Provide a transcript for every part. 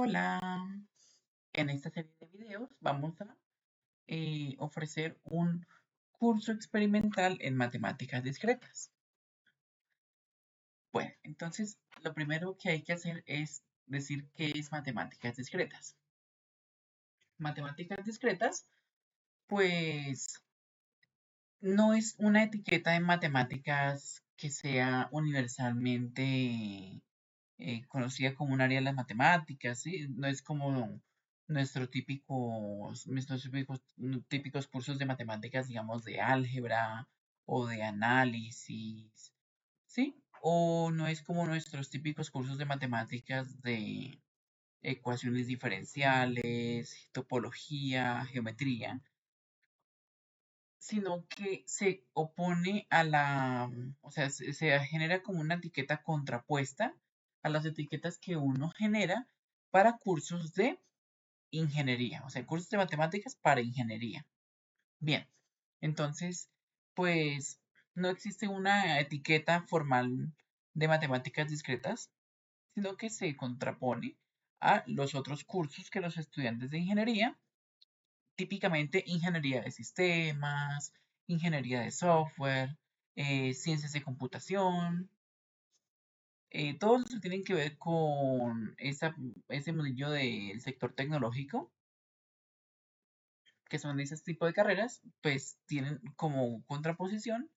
Hola, en esta serie de videos vamos a ofrecer un curso experimental en matemáticas discretas. Bueno, entonces lo primero que hay que hacer es decir qué es matemáticas discretas. Matemáticas discretas, pues no es una etiqueta de matemáticas que sea universalmente conocida como un área de las matemáticas, ¿sí? No es como nuestros típicos cursos de matemáticas, digamos, de álgebra o de análisis, ¿sí? O no es como nuestros típicos cursos de matemáticas de ecuaciones diferenciales, topología, geometría, sino que se opone o sea, se genera como una etiqueta contrapuesta a las etiquetas que uno genera para cursos de ingeniería, o sea, cursos de matemáticas para ingeniería. Bien, entonces, pues no existe una etiqueta formal de matemáticas discretas, sino que se contrapone a los otros cursos que los estudiantes de ingeniería, típicamente ingeniería de sistemas, ingeniería de software, ciencias de computación, todos los que tienen que ver con ese mundillo del sector tecnológico, que son ese tipo de carreras, pues tienen como contraposición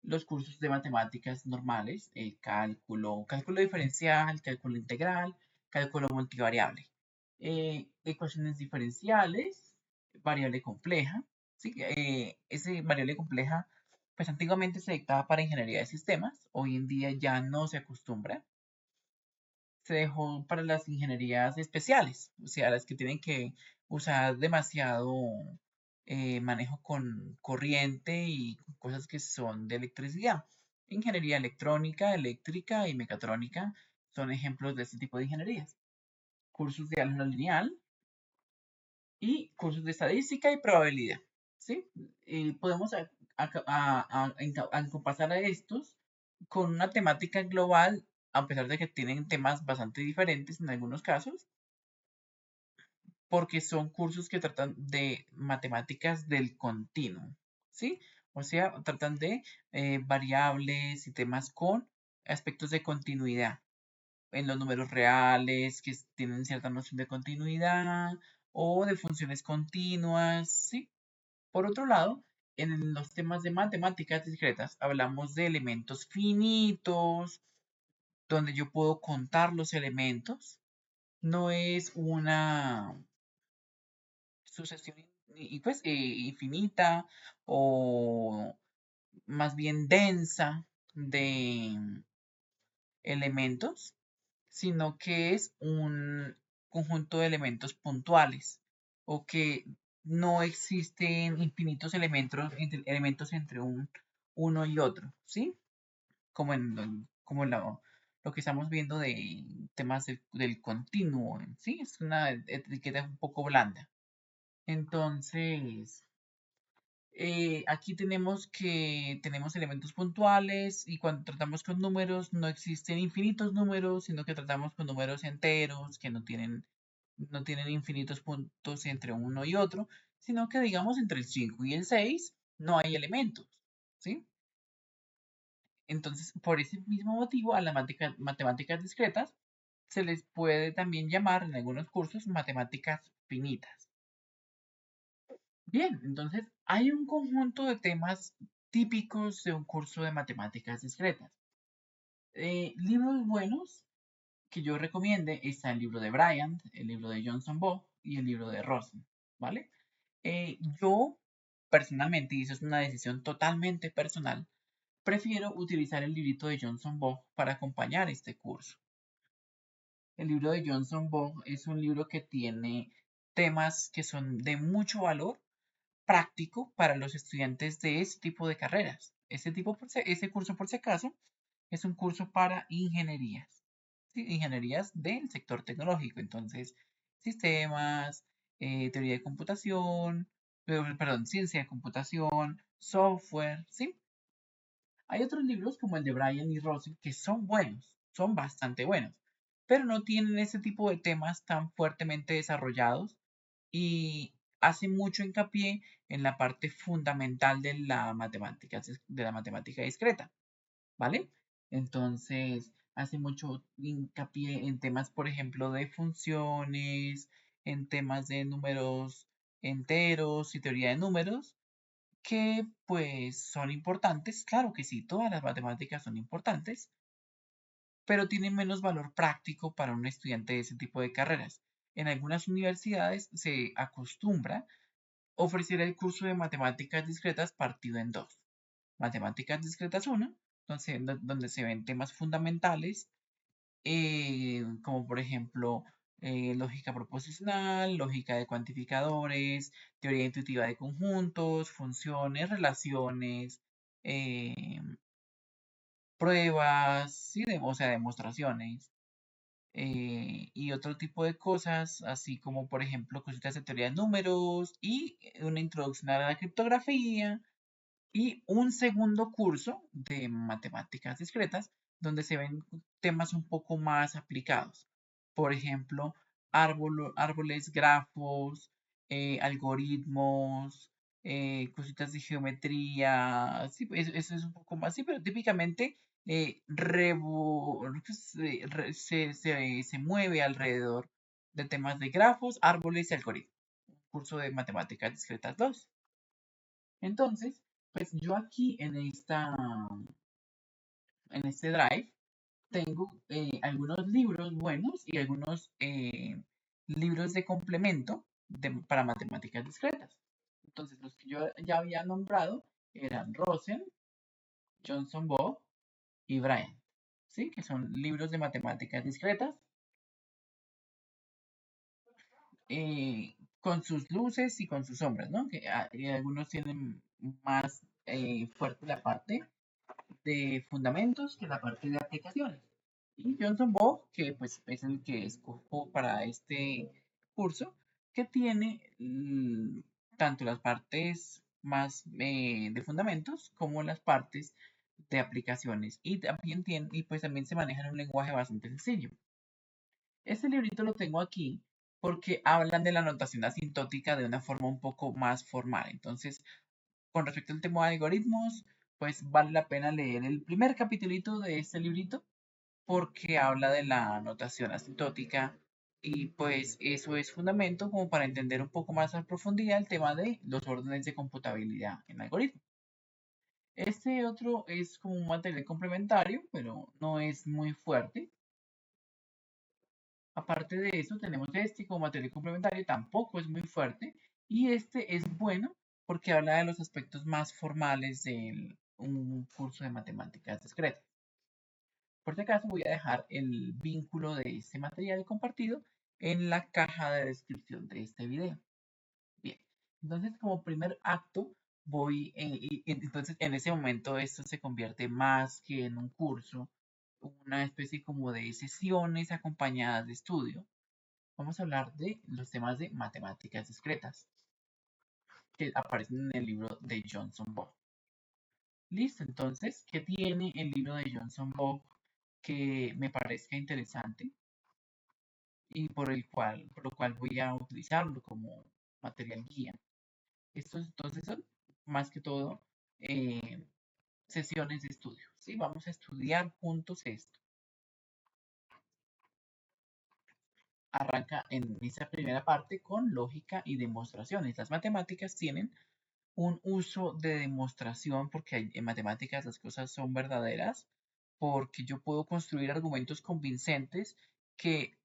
los cursos de matemáticas normales, cálculo diferencial, cálculo integral, cálculo multivariable, ecuaciones diferenciales, variable compleja, ¿sí? Ese variable compleja, pues antiguamente se dictaba para ingeniería de sistemas, hoy en día ya no se acostumbra, se dejó para las ingenierías especiales, o sea, las que tienen que usar demasiado manejo con corriente y cosas que son de electricidad. Ingeniería electrónica, eléctrica y mecatrónica son ejemplos de este tipo de ingenierías. Cursos de álgebra lineal y cursos de estadística y probabilidad. ¿Sí? Podemos acompasar a estos con una temática global, a pesar de que tienen temas bastante diferentes en algunos casos, porque son cursos que tratan de matemáticas del continuo, ¿sí? O sea, tratan de variables y temas con aspectos de continuidad en los números reales, que tienen cierta noción de continuidad, o de funciones continuas, ¿sí? Por otro lado, en los temas de matemáticas discretas hablamos de elementos finitos, donde yo puedo contar los elementos. No es una sucesión pues, infinita o más bien densa de elementos, sino que es un conjunto de elementos puntuales o que no existen infinitos elementos entre uno y otro, ¿sí? Como lo que estamos viendo de temas del continuo, ¿sí? Es una etiqueta un poco blanda. Entonces, aquí tenemos elementos puntuales y cuando tratamos con números no existen infinitos números, sino que tratamos con números enteros que no tienen infinitos puntos entre uno y otro, sino que digamos entre el 5 y el 6 no hay elementos, ¿sí? Entonces, por ese mismo motivo, a las matemáticas discretas se les puede también llamar en algunos cursos matemáticas finitas. Bien, entonces hay un conjunto de temas típicos de un curso de matemáticas discretas. Libros buenos que yo recomiende está el libro de Bryant, el libro de Johnson Bosch y el libro de Rosen, ¿vale? Yo personalmente, y eso es una decisión totalmente personal, prefiero utilizar el librito de Johnson Bosch para acompañar este curso. El libro de Johnson Bosch es un libro que tiene temas que son de mucho valor práctico para los estudiantes de ese tipo de carreras. Ese curso, por si acaso, es un curso para ingenierías, ¿sí? Ingenierías del sector tecnológico. Entonces, sistemas, teoría de computación, perdón, ciencia de computación, software, ¿sí? Hay otros libros como el de Brian y Russell que son buenos, son bastante buenos, pero no tienen ese tipo de temas tan fuertemente desarrollados y hace mucho hincapié en la parte fundamental de la matemática discreta, ¿vale? Entonces, hace mucho hincapié en temas, por ejemplo, de funciones, en temas de números enteros y teoría de números, que pues son importantes. Claro que sí, todas las matemáticas son importantes, pero tienen menos valor práctico para un estudiante de ese tipo de carreras. En algunas universidades se acostumbra ofrecer el curso de matemáticas discretas partido en dos. Matemáticas discretas 1, donde se ven temas fundamentales, como por ejemplo lógica proposicional, lógica de cuantificadores, teoría intuitiva de conjuntos, funciones, relaciones, eh, pruebas, ¿sí? O sea, demostraciones. Y otro tipo de cosas, así como por ejemplo cositas de teoría de números y una introducción a la criptografía, y un segundo curso de matemáticas discretas donde se ven temas un poco más aplicados. Por ejemplo, árboles, grafos, algoritmos, cositas de geometría. Sí, eso es un poco más, sí, pero típicamente se mueve alrededor de temas de grafos, árboles y algoritmos. Curso de matemáticas discretas 2. Entonces, pues yo aquí en este drive tengo algunos libros buenos y algunos libros de complemento para matemáticas discretas. Entonces, los que yo ya había nombrado eran Rosen, Johnson Bob y Bryant, ¿sí? Que son libros de matemáticas discretas con sus luces y con sus sombras, ¿no? Que algunos tienen más fuerte la parte de fundamentos que la parte de aplicaciones. Y Johnson Bob, que pues es el que escojo para este curso, que tiene tanto las partes más de fundamentos como las partes de aplicaciones y también tiene, y pues también se maneja en un lenguaje bastante sencillo. Este librito lo tengo aquí porque hablan de la notación asintótica de una forma un poco más formal. Entonces, con respecto al tema de algoritmos, pues vale la pena leer el primer capitulito de este librito porque habla de la notación asintótica y pues eso es fundamento como para entender un poco más a profundidad el tema de los órdenes de computabilidad en algoritmos. Este otro es como un material complementario, pero no es muy fuerte. Aparte de eso, tenemos este como material complementario, tampoco es muy fuerte. Y este es bueno porque habla de los aspectos más formales de un curso de matemáticas discretas. Por si acaso, voy a dejar el vínculo de este material compartido en la caja de descripción de este video. Bien, entonces como primer acto entonces en ese momento esto se convierte más que en un curso, una especie como de sesiones acompañadas de estudio. Vamos a hablar de los temas de matemáticas discretas que aparecen en el libro de Johnson Bob. Listo, entonces, ¿qué tiene el libro de Johnson Bob que me parezca interesante y por lo cual voy a utilizarlo como material guía? Estos entonces son más que todo eh, sesiones de estudio, ¿sí? Vamos a estudiar juntos esto. Arranca en esa primera parte con lógica y demostraciones. Las matemáticas tienen un uso de demostración, porque en matemáticas las cosas son verdaderas, porque yo puedo construir argumentos convincentes que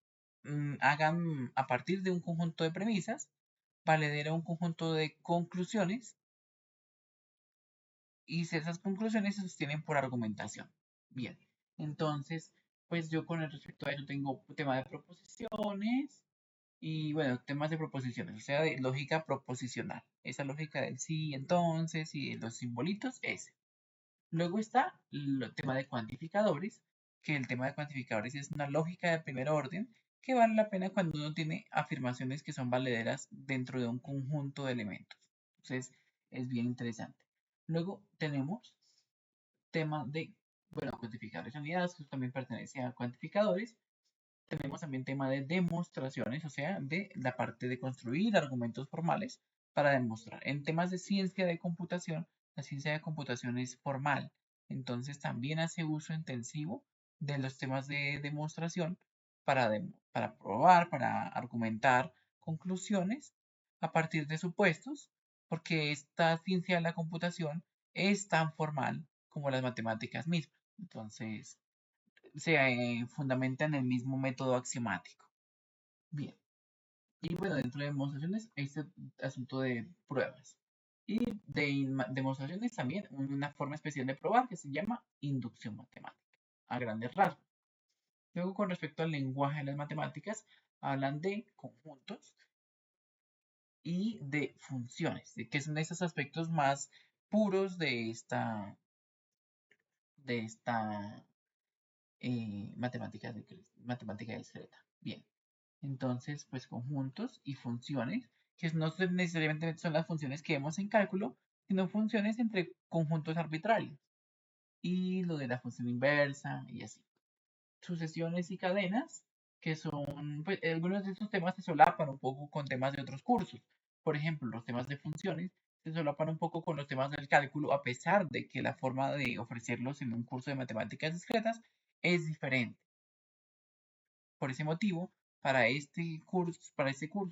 hagan a partir de un conjunto de premisas, valedera un conjunto de conclusiones, y si esas conclusiones se sostienen por argumentación. Bien, entonces, pues yo con respecto a ello tengo tema de proposiciones, y bueno, temas de proposiciones, o sea, de lógica proposicional. Esa lógica del sí, entonces, y de los simbolitos, ese. Luego está el tema de cuantificadores, que el tema de cuantificadores es una lógica de primer orden que vale la pena cuando uno tiene afirmaciones que son valederas dentro de un conjunto de elementos. Entonces, es bien interesante. Luego tenemos tema de, bueno, cuantificadores de unidades, que también pertenece a cuantificadores, Tenemos también tema de demostraciones, o sea, de la parte de construir argumentos formales para demostrar. En temas de ciencia de computación, la ciencia de computación es formal, entonces también hace uso intensivo de los temas de demostración para probar, para argumentar conclusiones a partir de supuestos, porque esta ciencia de la computación es tan formal como las matemáticas mismas. Entonces, se fundamenta en el mismo método axiomático. Bien. Y bueno, dentro de demostraciones, este asunto de pruebas. Y de demostraciones también una forma especial de probar que se llama inducción matemática, a grandes rasgos. Luego, con respecto al lenguaje de las matemáticas, hablan de conjuntos y de funciones, que son esos aspectos más puros de esta matemática discreta. Bien. Entonces, pues conjuntos y funciones, que no necesariamente son las funciones que vemos en cálculo, sino funciones entre conjuntos arbitrarios. Y lo de la función inversa y así. Sucesiones y cadenas, que son, pues algunos de estos temas se solapan un poco con temas de otros cursos. Por ejemplo, los temas de funciones se solapan un poco con los temas del cálculo, a pesar de que la forma de ofrecerlos en un curso de matemáticas discretas es diferente. Por ese motivo, para este curso,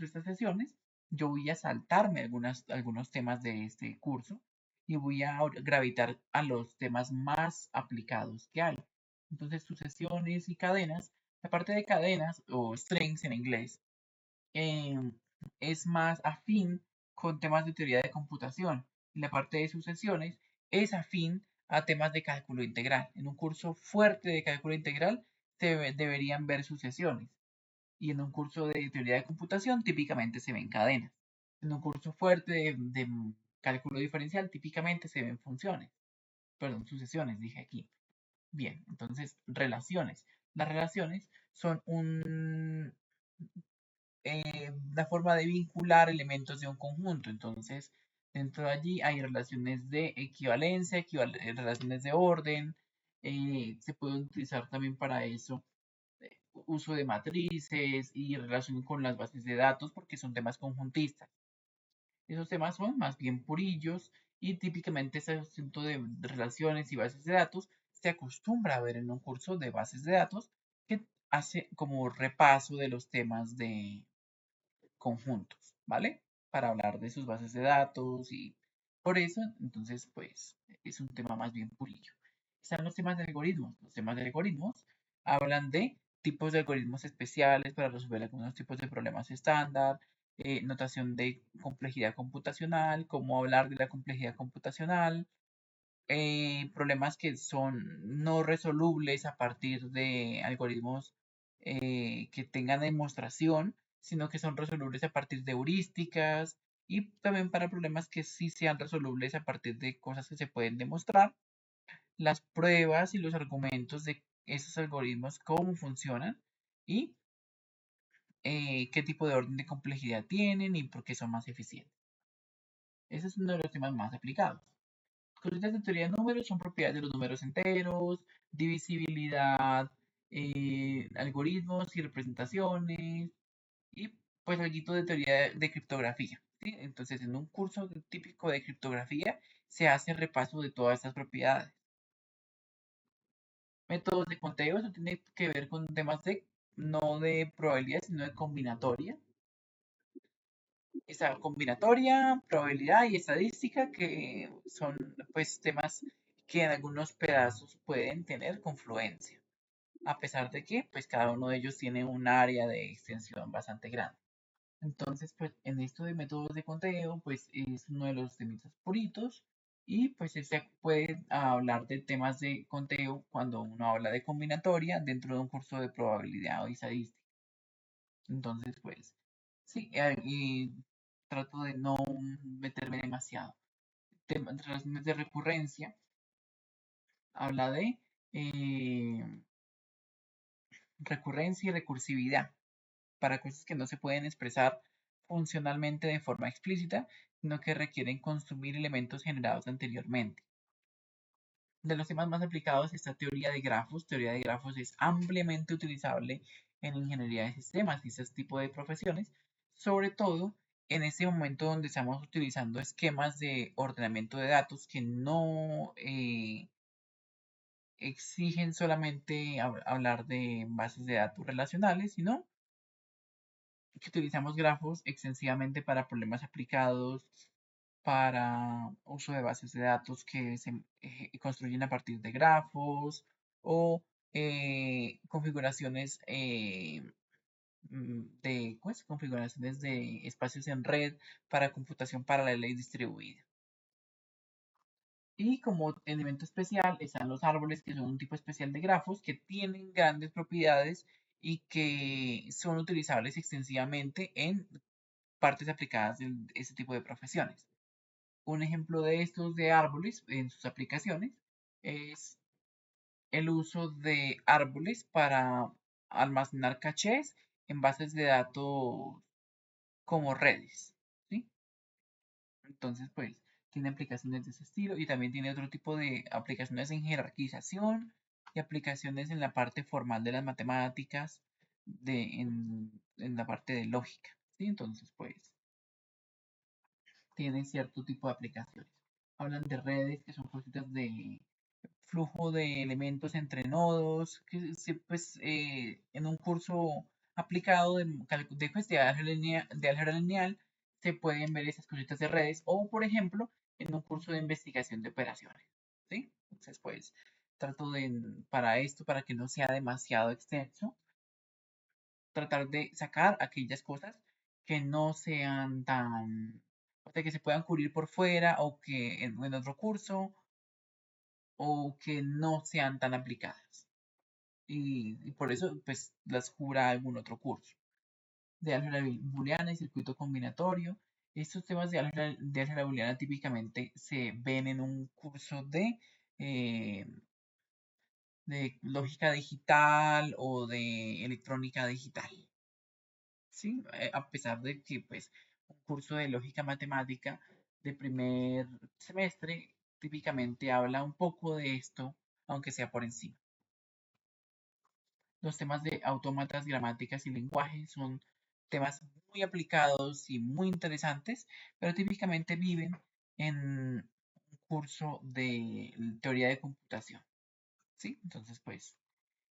estas sesiones, yo voy a saltarme algunos temas de este curso y voy a gravitar a los temas más aplicados que hay. Entonces, sucesiones y cadenas, la parte de cadenas o strings en inglés, em, es más afín con temas de teoría de computación. Y la parte de sucesiones es afín a temas de cálculo integral. En un curso fuerte de cálculo integral deberían ver sucesiones y en un curso de teoría de computación típicamente se ven cadenas. En un curso fuerte de cálculo diferencial típicamente se ven funciones, perdón, sucesiones, dije aquí. Bien, entonces relaciones. Las relaciones son la forma de vincular elementos de un conjunto. Entonces, dentro de allí hay relaciones de equivalencia, relaciones de orden. Se puede utilizar también para eso uso de matrices y relación con las bases de datos porque son temas conjuntistas. Esos temas son más bien purillos y típicamente ese asunto de relaciones y bases de datos se acostumbra a ver en un curso de bases de datos que hace como repaso de los temas de conjuntos, ¿vale? Para hablar de sus bases de datos y por eso, entonces, pues es un tema más bien purillo. Están los temas de algoritmos. Los temas de algoritmos hablan de tipos de algoritmos especiales para resolver algunos tipos de problemas estándar, notación de complejidad computacional, cómo hablar de la complejidad computacional, problemas que son no resolubles a partir de algoritmos que tengan demostración, sino que son resolubles a partir de heurísticas y también para problemas que sí sean resolubles a partir de cosas que se pueden demostrar, las pruebas y los argumentos de esos algoritmos, cómo funcionan y qué tipo de orden de complejidad tienen y por qué son más eficientes. Ese es uno de los temas más aplicados. Cositas de teoría de números son propiedades de los números enteros, divisibilidad, algoritmos y representaciones, y pues algo de teoría de criptografía. ¿Sí? Entonces, en un curso típico de criptografía se hace repaso de todas estas propiedades. Métodos de conteo, eso tiene que ver con temas de no de probabilidad, sino de combinatoria. Esa combinatoria, probabilidad y estadística, que son pues temas que en algunos pedazos pueden tener confluencia, a pesar de que pues cada uno de ellos tiene un área de extensión bastante grande. Entonces, pues en esto de métodos de conteo, pues es uno de los temitas puritos y pues se puede hablar de temas de conteo cuando uno habla de combinatoria dentro de un curso de probabilidad o estadística. Entonces, pues sí, y trato de no meterme demasiado. Relaciones de recurrencia habla de recurrencia y recursividad para cosas que no se pueden expresar funcionalmente de forma explícita, sino que requieren consumir elementos generados anteriormente. De los temas más aplicados está teoría de grafos. Teoría de grafos es ampliamente utilizable en ingeniería de sistemas y ese tipo de profesiones, sobre todo en ese momento donde estamos utilizando esquemas de ordenamiento de datos que no exigen solamente hablar de bases de datos relacionales, sino que utilizamos grafos extensivamente para problemas aplicados, para uso de bases de datos que se construyen a partir de grafos o configuraciones configuraciones de espacios en red para computación paralela y distribuida. Y como elemento especial están los árboles, que son un tipo especial de grafos que tienen grandes propiedades y que son utilizables extensivamente en partes aplicadas de este tipo de profesiones. Un ejemplo de estos de árboles en sus aplicaciones es el uso de árboles para almacenar cachés en bases de datos como redes, ¿sí? Entonces, pues, tiene aplicaciones de ese estilo y también tiene otro tipo de aplicaciones en jerarquización y aplicaciones en la parte formal de las matemáticas, en la parte de lógica, ¿sí? Entonces, pues, tiene cierto tipo de aplicaciones. Hablan de redes que son cositas de flujo de elementos entre nodos, que pues, en un curso aplicado de álgebra lineal se pueden ver esas cositas de redes o, por ejemplo, en un curso de investigación de operaciones. ¿Sí? Entonces, pues, trato para esto, para que no sea demasiado extenso, tratar de sacar aquellas cosas que no sean tan, o sea, que se puedan cubrir por fuera o que en otro curso o que no sean tan aplicadas. Y por eso, pues, las cubra algún otro curso. De álgebra booleana y circuito combinatorio. Estos temas de álgebra booleana típicamente se ven en un curso de lógica digital o de electrónica digital. ¿Sí? A pesar de que, pues, un curso de lógica matemática de primer semestre típicamente habla un poco de esto, aunque sea por encima. Los temas de autómatas, gramáticas y lenguaje son temas muy aplicados y muy interesantes, pero típicamente viven en un curso de teoría de computación. ¿Sí? Entonces, pues,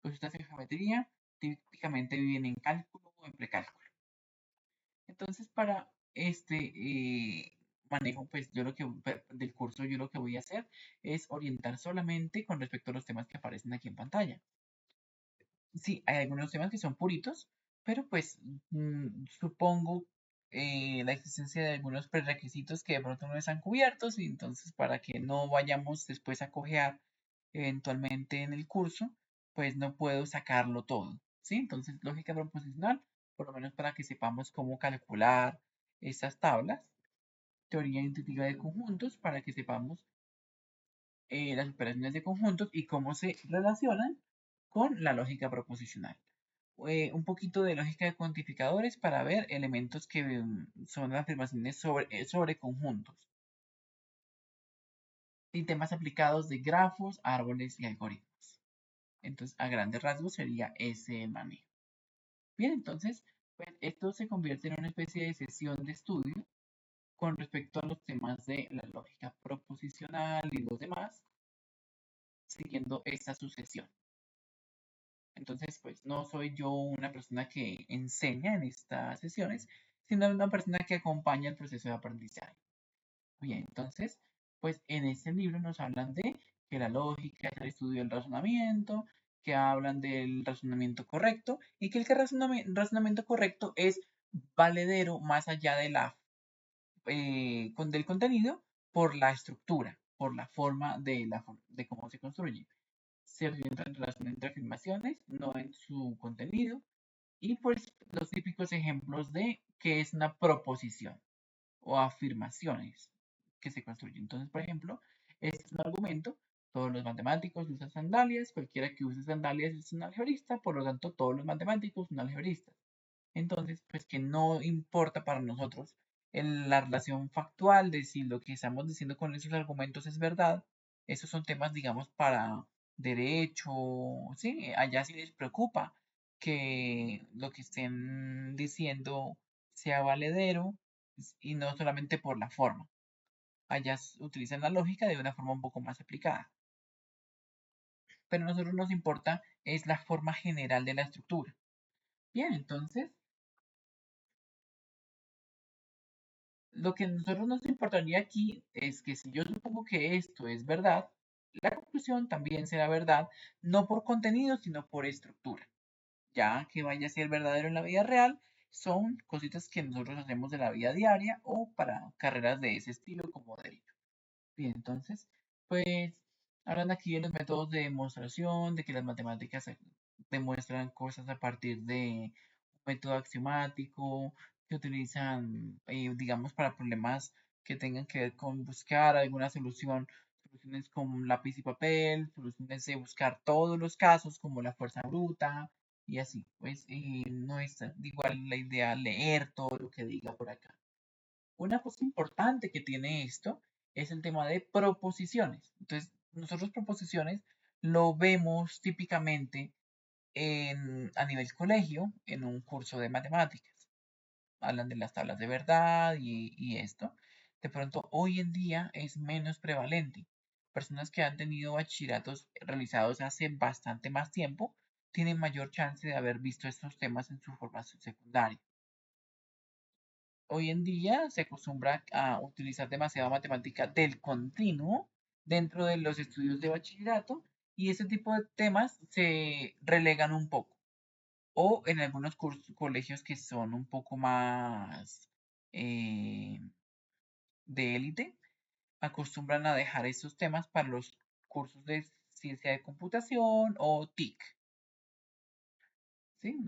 cositas de geometría típicamente viven en cálculo o en precálculo. Entonces, para este manejo, pues yo del curso, yo lo que voy a hacer es orientar solamente con respecto a los temas que aparecen aquí en pantalla. Sí, hay algunos temas que son puritos, pero pues supongo la existencia de algunos prerequisitos que de pronto no están cubiertos y entonces para que no vayamos después a cojear eventualmente en el curso, pues no puedo sacarlo todo, ¿sí? Entonces, lógica proposicional, por lo menos para que sepamos cómo calcular esas tablas, teoría intuitiva de conjuntos, para que sepamos las operaciones de conjuntos y cómo se relacionan con la lógica proposicional. Un poquito de lógica de cuantificadores para ver elementos que son afirmaciones sobre conjuntos. Y temas aplicados de grafos, árboles y algoritmos. Entonces, a grandes rasgos sería ese manejo. Bien, entonces, pues esto se convierte en una especie de sesión de estudio con respecto a los temas de la lógica proposicional y los demás, siguiendo esta sucesión. Entonces, pues no soy yo una persona que enseña en estas sesiones, sino una persona que acompaña el proceso de aprendizaje. Bien, entonces, pues en este libro nos hablan de que la lógica es el estudio del razonamiento, que hablan del razonamiento correcto y que el razonamiento correcto es valedero más allá del contenido por la estructura, por la forma de cómo se construye. Se orienta en relación entre afirmaciones, no en su contenido, y pues los típicos ejemplos de qué es una proposición o afirmaciones que se construyen. Entonces, por ejemplo, este es un argumento, todos los matemáticos usan sandalias, cualquiera que use sandalias es un algebrista, por lo tanto todos los matemáticos son algebristas. Entonces, pues que no importa para nosotros la relación factual de si lo que estamos diciendo con esos argumentos es verdad. Esos son temas, digamos, para derecho, ¿sí? Allá sí les preocupa que lo que estén diciendo sea valedero y no solamente por la forma. Allá utilizan la lógica de una forma un poco más aplicada. Pero a nosotros nos importa es la forma general de la estructura. Bien, entonces, lo que a nosotros nos importaría aquí es que si yo supongo que esto es verdad, la conclusión también será verdad, no por contenido, sino por estructura. Ya que vaya a ser verdadero en la vida real, son cositas que nosotros hacemos de la vida diaria o para carreras de ese estilo como derecho. Bien, entonces, pues hablan aquí de los métodos de demostración, de que las matemáticas demuestran cosas a partir de un método axiomático, que utilizan, digamos, para problemas que tengan que ver con buscar alguna solución, soluciones con lápiz y papel, soluciones de buscar todos los casos como la fuerza bruta y así. Pues no es igual la idea leer todo lo que diga por acá. Una cosa importante que tiene esto es el tema de proposiciones. Entonces, nosotros proposiciones lo vemos típicamente a nivel colegio en un curso de matemáticas. Hablan de las tablas de verdad y esto. De pronto, hoy en día es menos prevalente. Personas que han tenido bachilleratos realizados hace bastante más tiempo tienen mayor chance de haber visto estos temas en su formación secundaria. Hoy en día se acostumbra a utilizar demasiada matemática del continuo dentro de los estudios de bachillerato y ese tipo de temas se relegan un poco. O en algunos colegios que son un poco más eh, de élite, acostumbran a dejar esos temas para los cursos de ciencia de computación o TIC, ¿sí?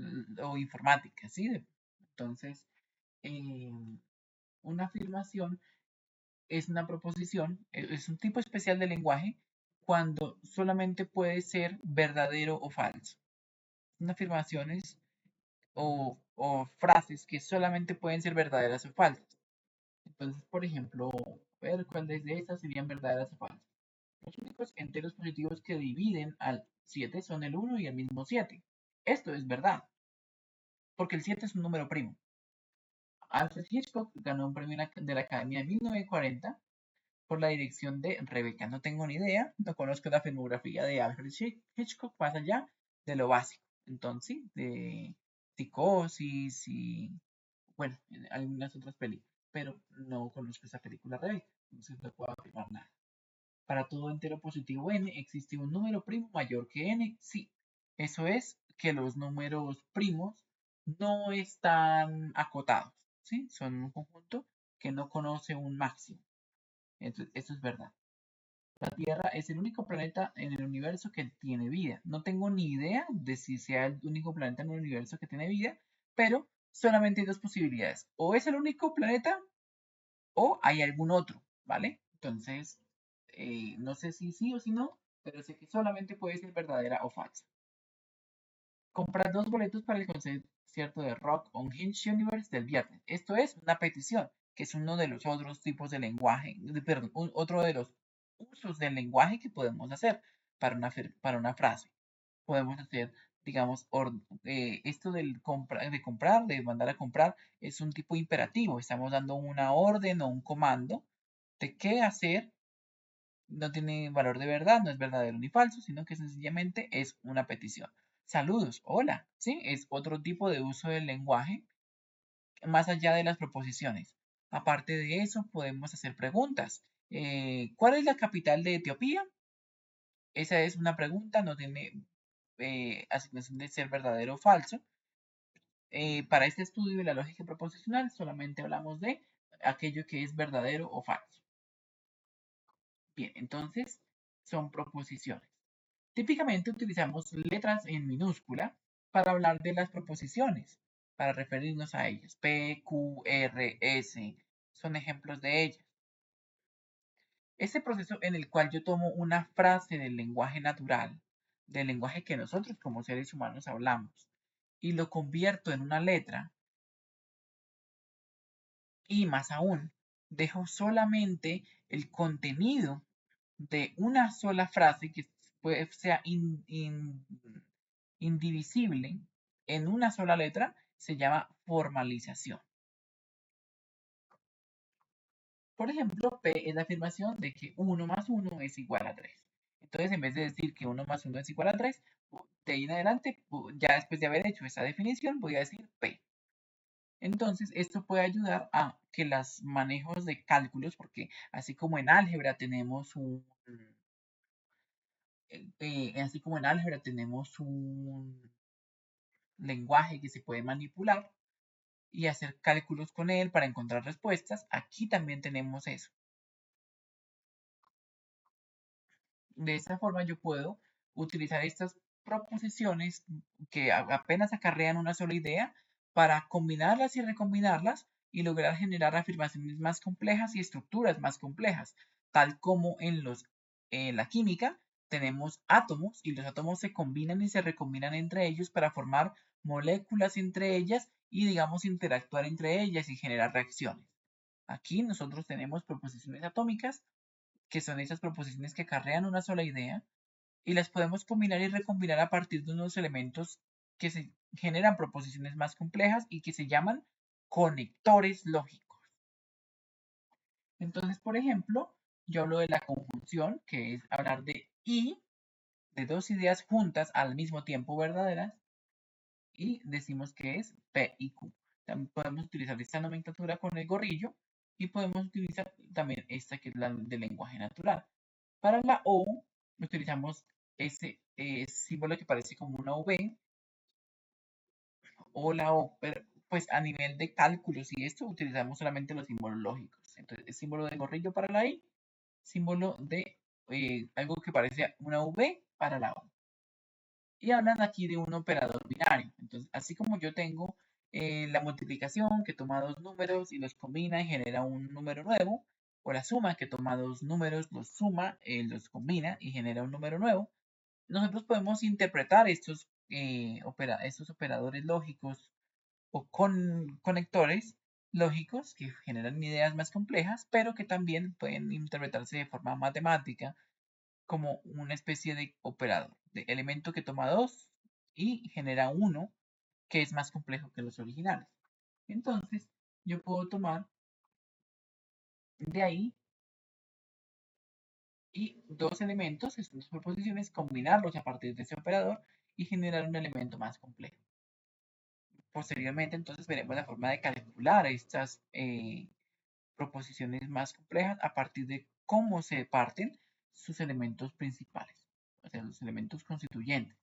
O informática, ¿sí? Entonces, eh, una afirmación es una proposición, es un tipo especial de lenguaje cuando solamente puede ser verdadero o falso. Son afirmaciones o frases que solamente pueden ser verdaderas o falsas. Entonces, por ejemplo, ver cuáles de estas serían verdaderas o falsas. Los únicos enteros positivos que dividen al 7 son el 1 y el mismo 7. Esto es verdad, porque el 7 es un número primo. Alfred Hitchcock ganó un premio de la Academia en 1940 por la dirección de Rebeca. No tengo ni idea, no conozco la filmografía de Alfred Hitchcock más allá de lo básico. Entonces, de Psicosis y, bueno, en algunas otras películas, pero no conozco esa película Rebeca, entonces no puedo afirmar nada. Para todo entero positivo n existe un número primo mayor que n, sí. Eso es que los números primos no están acotados, ¿sí? Son un conjunto que no conoce un máximo. Entonces, eso es verdad. La Tierra es el único planeta en el universo que tiene vida. No tengo ni idea de si sea el único planeta en el universo que tiene vida, pero solamente hay dos posibilidades. O es el único planeta o hay algún otro, ¿vale? Entonces, no sé si sí o si no, pero sé que solamente puede ser verdadera o falsa. Comprar dos boletos para el concierto de Rock on Hinge Universe del viernes. Esto es una petición, que es uno de los otros tipos de lenguaje, perdón, otro de los usos del lenguaje que podemos hacer para una frase. Podemos hacer, digamos, esto de comprar, de mandar a comprar, es un tipo imperativo. Estamos dando una orden o un comando de qué hacer. No tiene valor de verdad, no es verdadero ni falso, sino que sencillamente es una petición. Saludos, hola, ¿sí? Es otro tipo de uso del lenguaje más allá de las proposiciones. Aparte de eso, podemos hacer preguntas. ¿Cuál es la capital de Etiopía? Esa es una pregunta, no tiene asignación de ser verdadero o falso. Para este estudio de la lógica proposicional solamente hablamos de aquello que es verdadero o falso. Bien, entonces son proposiciones. Típicamente utilizamos letras en minúscula para hablar de las proposiciones, para referirnos a ellas. P, Q, R, S son ejemplos de ellas. Ese proceso en el cual yo tomo una frase del lenguaje natural, del lenguaje que nosotros como seres humanos hablamos, y lo convierto en una letra, y más aún, dejo solamente el contenido de una sola frase que sea indivisible en una sola letra se llama formalización. Por ejemplo, P es la afirmación de que 1 más 1 es igual a 3. Entonces, en vez de decir que 1 más 1 es igual a 3, de ahí en adelante, ya después de haber hecho esa definición, voy a decir P. Entonces, esto puede ayudar a que los manejos de cálculos, porque así como en álgebra tenemos un lenguaje que se puede manipular y hacer cálculos con él para encontrar respuestas, aquí también tenemos eso. De esta forma yo puedo utilizar estas proposiciones que apenas acarrean una sola idea para combinarlas y recombinarlas y lograr generar afirmaciones más complejas y estructuras más complejas, tal como en la química tenemos átomos y los átomos se combinan y se recombinan entre ellos para formar moléculas entre ellas y digamos interactuar entre ellas y generar reacciones. Aquí nosotros tenemos proposiciones atómicas que son esas proposiciones que acarrean una sola idea, y las podemos combinar y recombinar a partir de unos elementos que se generan proposiciones más complejas y que se llaman conectores lógicos. Entonces, por ejemplo, yo hablo de la conjunción, que es hablar de dos ideas juntas al mismo tiempo verdaderas, y decimos que es P y Q. También podemos utilizar esta nomenclatura con el gorrillo y podemos utilizar también esta que es la del lenguaje natural. Para la O utilizamos ese símbolo que parece como una V o la O, pero pues a nivel de cálculos y esto utilizamos solamente los símbolos lógicos. Entonces, el símbolo de gorrillo para la I, símbolo de algo que parece una V para la O. Y hablan aquí de un operador binario. Entonces, así como yo tengo la multiplicación que toma dos números y los combina y genera un número nuevo, o la suma que toma dos números, los suma, los combina y genera un número nuevo, nosotros podemos interpretar estos operadores lógicos o conectores lógicos que generan ideas más complejas, pero que también pueden interpretarse de forma matemática como una especie de operador, de elemento que toma dos y genera uno que es más complejo que los originales. Entonces, yo puedo tomar de ahí y dos elementos, estas dos proposiciones, combinarlos a partir de ese operador y generar un elemento más complejo. Posteriormente, entonces, veremos la forma de calcular estas proposiciones más complejas a partir de cómo se parten sus elementos principales, o sea, los elementos constituyentes.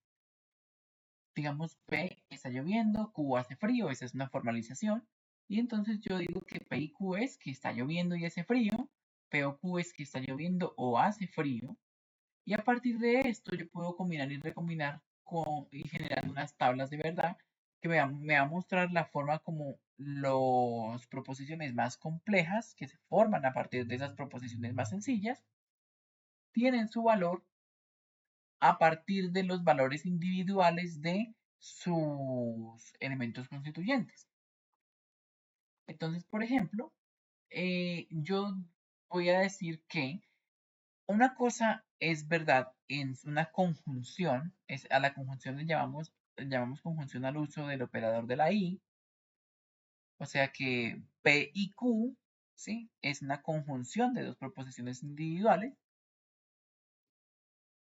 Digamos, P está lloviendo, Q hace frío, esa es una formalización. Y entonces yo digo que P y Q es que está lloviendo y hace frío, P o Q es que está lloviendo o hace frío. Y a partir de esto yo puedo combinar y recombinar y generar unas tablas de verdad que me va a mostrar la forma como las proposiciones más complejas que se forman a partir de esas proposiciones más sencillas tienen su valor a partir de los valores individuales de sus elementos constituyentes. Entonces, por ejemplo, yo voy a decir que una cosa es verdad en una conjunción, a la conjunción le llamamos conjunción al uso del operador de la I, o sea que P y Q, ¿sí? Es una conjunción de dos proposiciones individuales.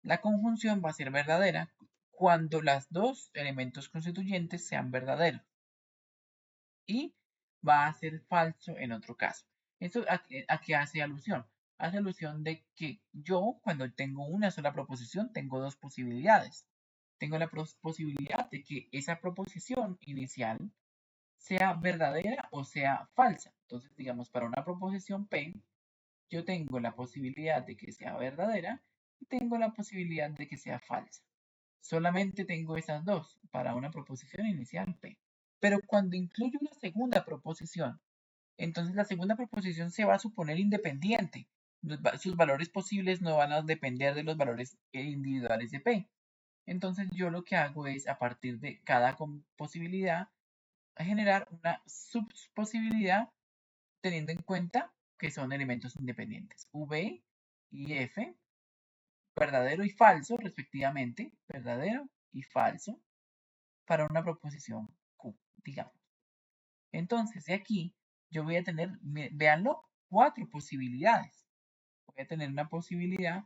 La conjunción va a ser verdadera cuando los dos elementos constituyentes sean verdaderos y va a ser falso en otro caso. ¿Esto a qué hace alusión? Hace alusión de que yo, cuando tengo una sola proposición, tengo dos posibilidades. Tengo la posibilidad de que esa proposición inicial sea verdadera o sea falsa. Entonces, digamos, para una proposición P, yo tengo la posibilidad de que sea verdadera y tengo la posibilidad de que sea falsa. Solamente tengo esas dos para una proposición inicial P. Pero cuando incluyo una segunda proposición, entonces la segunda proposición se va a suponer independiente. Sus valores posibles no van a depender de los valores individuales de P. Entonces yo lo que hago es, a partir de cada posibilidad, generar una subposibilidad teniendo en cuenta que son elementos independientes. V y F, verdadero y falso respectivamente, verdadero y falso. para una proposición Q, digamos. Entonces, de aquí yo voy a tener, véanlo, 4 posibilidades. Voy a tener una posibilidad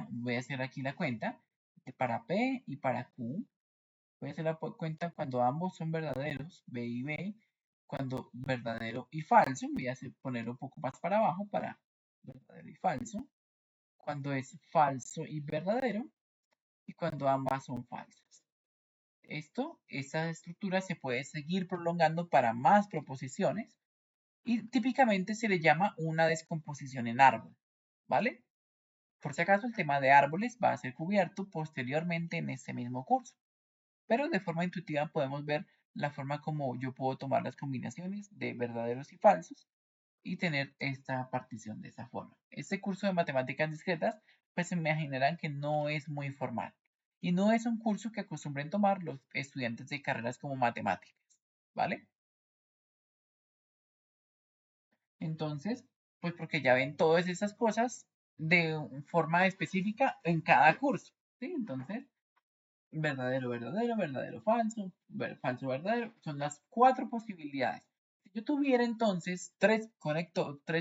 voy a hacer aquí la cuenta para P y para Q. Voy a hacer la cuenta cuando ambos son verdaderos, B y B, cuando verdadero y falso. Voy a poner un poco más para abajo para verdadero y falso. Cuando es falso y verdadero, y cuando ambas son falsas. Esta estructura se puede seguir prolongando para más proposiciones y típicamente se le llama una descomposición en árbol, ¿vale? Por si acaso el tema de árboles va a ser cubierto posteriormente en este mismo curso, pero de forma intuitiva podemos ver la forma como yo puedo tomar las combinaciones de verdaderos y falsos y tener esta partición de esta forma. Este curso de matemáticas discretas, pues se me imaginarán que no es muy formal y no es un curso que acostumbren tomar los estudiantes de carreras como matemáticas, ¿vale? Entonces, pues porque ya ven todas esas cosas de forma específica en cada curso, ¿sí? Entonces, verdadero, verdadero, verdadero, falso, falso, verdadero, son las 4 posibilidades. Si yo tuviera entonces tres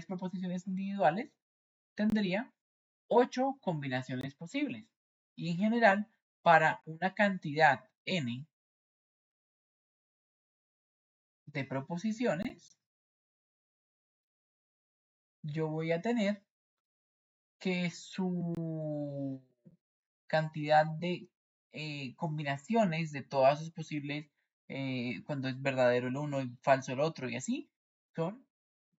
proposiciones individuales, tendría 8 combinaciones posibles. Y en general, para una cantidad n de proposiciones, yo voy a tener que su cantidad de combinaciones de todas sus posibles, cuando es verdadero el uno y falso el otro y así, son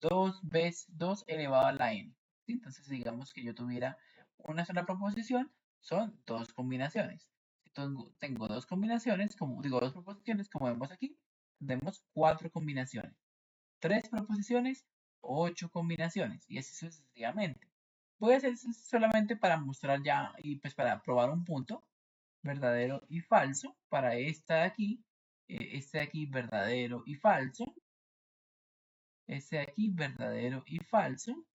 2 veces 2 elevado a la n. ¿Sí? Entonces, digamos que yo tuviera una sola proposición, son 2 combinaciones. Si tengo 2 combinaciones, como digo, 2 proposiciones, como vemos aquí, tenemos 4 combinaciones. 3 proposiciones, 8 combinaciones, y así sucesivamente. Voy a hacer solamente para mostrar ya y pues para probar un punto, verdadero y falso, para esta de aquí, este de aquí verdadero y falso, este de aquí verdadero y falso,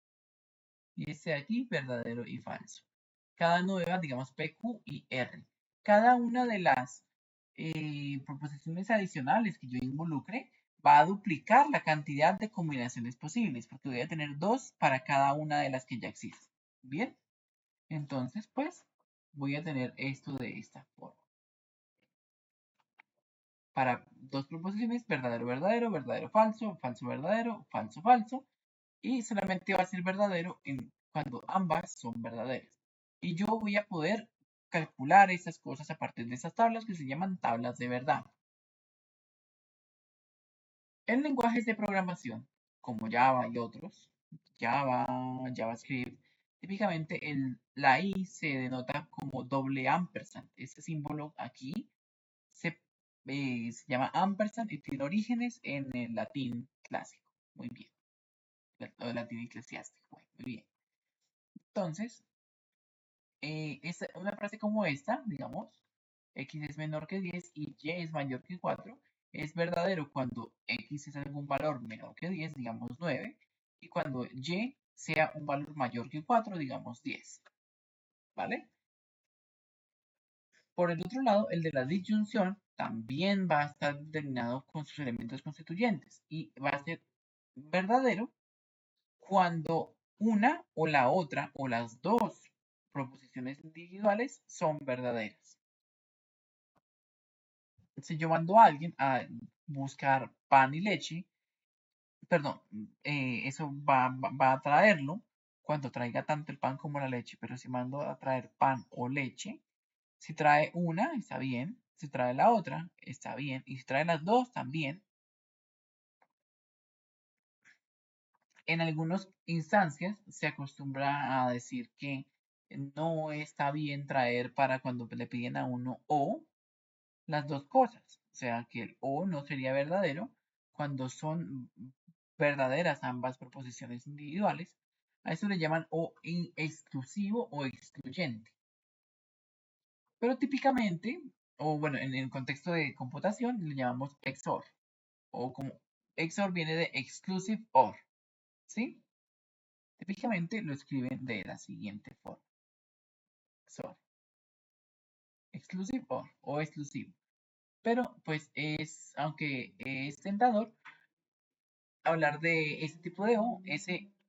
y este de aquí verdadero y falso. Cada nueva, digamos P, Q y R. Cada una de las proposiciones adicionales que yo involucre va a duplicar la cantidad de combinaciones posibles, porque voy a tener 2 para cada una de las que ya existen. Bien, entonces pues voy a tener esto de esta forma. Para 2 proposiciones, verdadero, verdadero, verdadero, falso, falso, verdadero, falso, falso, y solamente va a ser verdadero cuando ambas son verdaderas. Y yo voy a poder calcular esas cosas a partir de esas tablas que se llaman tablas de verdad. En lenguajes de programación, como Java y otros, Java, JavaScript, típicamente la I se denota como doble ampersand. Este símbolo aquí se llama ampersand y tiene orígenes en el latín clásico. Muy bien. El latín eclesiástico. Muy bien. Entonces, una frase como esta, digamos, x es menor que 10 y y es mayor que 4, es verdadero cuando x es algún valor menor que 10, digamos 9, y cuando y sea un valor mayor que 4, digamos 10, ¿vale? Por el otro lado, el de la disyunción también va a estar determinado con sus elementos constituyentes y va a ser verdadero cuando una o la otra o las dos proposiciones individuales son verdaderas. Si yo mando a alguien a buscar pan y leche, perdón, eso va a traerlo cuando traiga tanto el pan como la leche, pero si mando a traer pan o leche, si trae una, está bien, si trae la otra, está bien, y si trae las dos, también. En algunas instancias se acostumbra a decir que no está bien traer para cuando le piden a uno o las dos cosas. O sea que el o no sería verdadero cuando son verdaderas ambas proposiciones individuales. A eso le llaman o exclusivo o excluyente. Pero típicamente, o bueno, en el contexto de computación le llamamos XOR. O como XOR viene de exclusive OR. ¿Sí? Típicamente lo escriben de la siguiente forma. XOR. Exclusive OR o exclusivo. pero pues aunque es tentador hablar de ese tipo de O,